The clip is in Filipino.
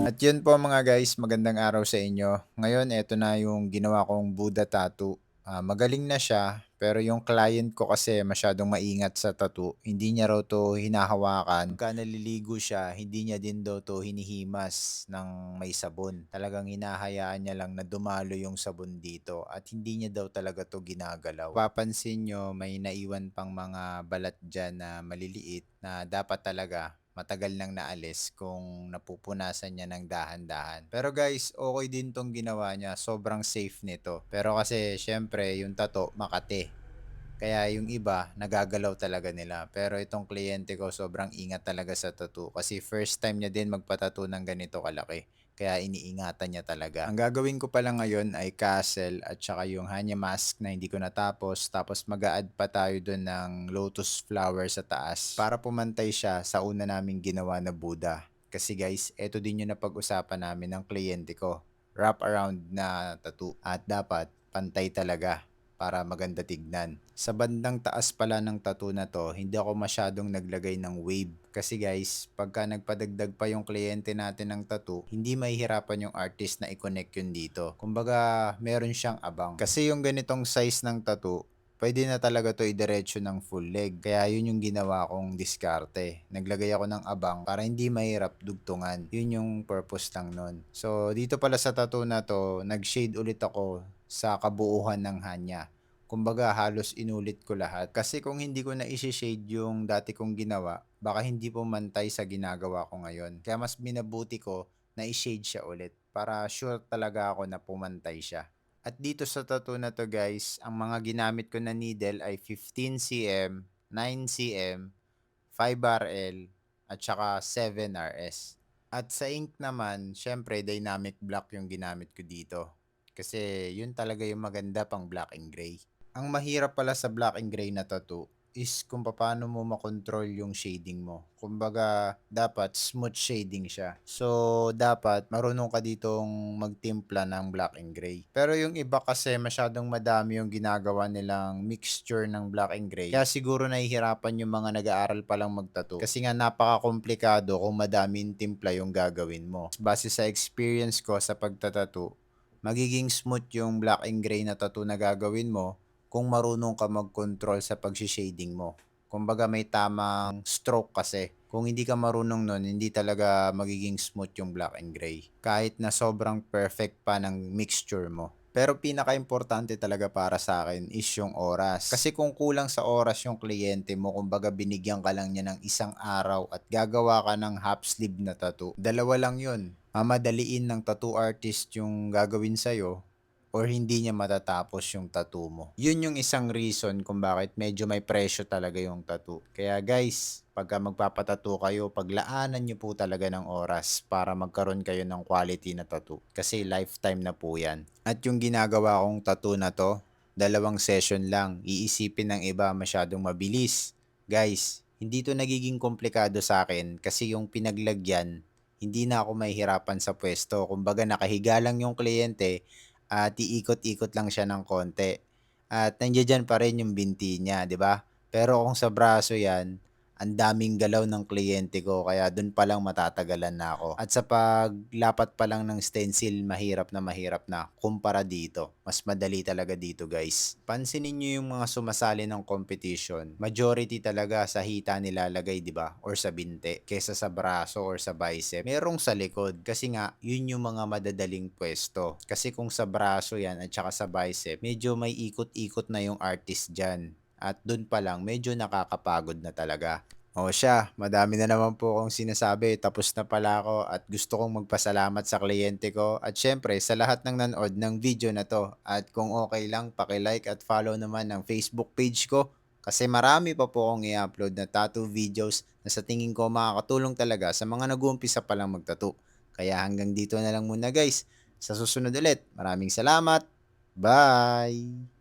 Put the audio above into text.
At yun po mga guys, magandang araw sa inyo. Ngayon, eto na yung ginawa kong Buddha tattoo. Magaling na siya, pero yung client ko kasi masyadong maingat sa tattoo. Hindi niya raw to hinahawakan. Pagka naliligo siya, hindi niya din daw to hinihimas ng may sabon. Talagang hinahayaan niya lang na dumalo yung sabon dito at hindi niya daw talaga to ginagalaw. Papansin nyo, may naiwan pang mga balat dyan na maliliit na dapat talaga matagal nang naalis kung napupunasan niya ng dahan-dahan. Pero guys, okay din tong ginawa niya. Sobrang safe nito. Pero kasi syempre yung tato makate. Kaya yung iba, nagagalaw talaga nila. Pero itong kliyente ko, sobrang ingat talaga sa tattoo. Kasi first time niya din magpatattoo ng ganito kalaki. Kaya iniingatan niya talaga. Ang gagawin ko pala ngayon ay castle at saka yung hanya mask na hindi ko natapos. Tapos mag-a-add pa tayo doon ng lotus flower sa taas para pumantay siya sa una naming ginawa na Buddha. Kasi guys, eto din yung napag-usapan namin ng kliyente ko. Wrap around na tattoo. At dapat pantay talaga para maganda tignan. Sa bandang taas pala ng tattoo na to, hindi ako masyadong naglagay ng wave. Kasi guys, pagka nagpadagdag pa yung kliyente natin ng tattoo, hindi mahihirapan yung artist na i-connect yun dito. Kumbaga, meron siyang abang. Kasi yung ganitong size ng tattoo, pwede na talaga to idiretso ng full leg. Kaya yun yung ginawa kong diskarte. Naglagay ako ng abang para hindi mahirap dugtungan. Yun yung purpose lang nun. So, dito pala sa tattoo na to, nag-shade ulit ako sa kabuuhan ng hanya. Kumbaga halos inulit ko lahat. Kasi kung hindi ko na i-shade yung dati kong ginawa, baka hindi po mantay sa ginagawa ko ngayon. Kaya mas minabuti ko na i-shade siya ulit para sure talaga ako na pumantay siya. At dito sa tattoo na to guys, ang mga ginamit ko na needle ay 15 cm, 9 cm, 5 RL, at saka 7 RS. At sa ink naman, syempre dynamic black yung ginamit ko dito. Kasi yun talaga yung maganda pang black and gray. Ang mahirap pala sa black and gray na tattoo is kung paano mo makontrol yung shading mo. Kumbaga, dapat smooth shading siya. So, dapat marunong ka ditong magtimpla ng black and gray. Pero yung iba kasi masyadong madami yung ginagawa nilang mixture ng black and gray. Kaya siguro nahihirapan yung mga nag-aaral pa lang magtattoo. Kasi nga napaka-komplikado kung madaming timpla yung gagawin mo. Base sa experience ko sa pagtatattoo, magiging smooth yung black and gray na tattoo na gagawin mo kung marunong ka mag-control sa pag-shading mo. Kumbaga may tamang stroke kasi. Kung hindi ka marunong nun, hindi talaga magiging smooth yung black and gray. Kahit na sobrang perfect pa ng mixture mo. Pero pinaka-importante talaga para sa akin is yung oras. Kasi kung kulang sa oras yung kliyente mo, kumbaga binigyan ka lang niya ng isang araw at gagawa ka ng half sleeve na tattoo, dalawa lang yun. Mamadaliin ng tattoo artist yung gagawin sa'yo or hindi niya matatapos yung tattoo mo. Yun yung isang reason kung bakit medyo may presyo talaga yung tattoo. Kaya guys, pagka magpapatattoo kayo, paglaanan nyo po talaga ng oras para magkaroon kayo ng quality na tattoo. Kasi lifetime na po yan. At yung ginagawa kong tattoo na to, 2 session lang. Iisipin ng iba masyadong mabilis. Guys, hindi to nagiging komplikado sa akin kasi yung pinaglagyan, hindi na ako mahihirapan sa pwesto. Kumbaga nakahiga lang yung kliyente at iikot-ikot lang siya ng konti. At nandiyan pa rin yung binti niya, 'di ba? Pero kung sa braso 'yan, ang daming galaw ng kliyente ko kaya dun pa lang matatagalan na ako. At sa paglapat pa lang ng stencil, mahirap na kumpara dito. Mas madali talaga dito, guys. Pansinin niyo yung mga sumasali ng competition. Majority talaga sa hita nilalagay, 'di ba? Or sa binte kaysa sa braso or sa bicep. Merong sa likod kasi nga yun yung mga madadaling pwesto. Kasi kung sa braso 'yan at saka sa bicep, medyo may ikot-ikot na yung artist diyan. At dun pa lang, medyo nakakapagod na talaga. O siya, madami na naman po akong sinasabi. Tapos na pala ako at gusto kong magpasalamat sa kliyente ko. At syempre, sa lahat ng nanood ng video na to. At kung okay lang, paki-like at follow naman ang Facebook page ko. Kasi marami pa po akong i-upload na tattoo videos na sa tingin ko makakatulong talaga sa mga nag-uumpisa pa lang magtattoo. Kaya hanggang dito na lang muna guys. Sa susunod ulit, maraming salamat. Bye!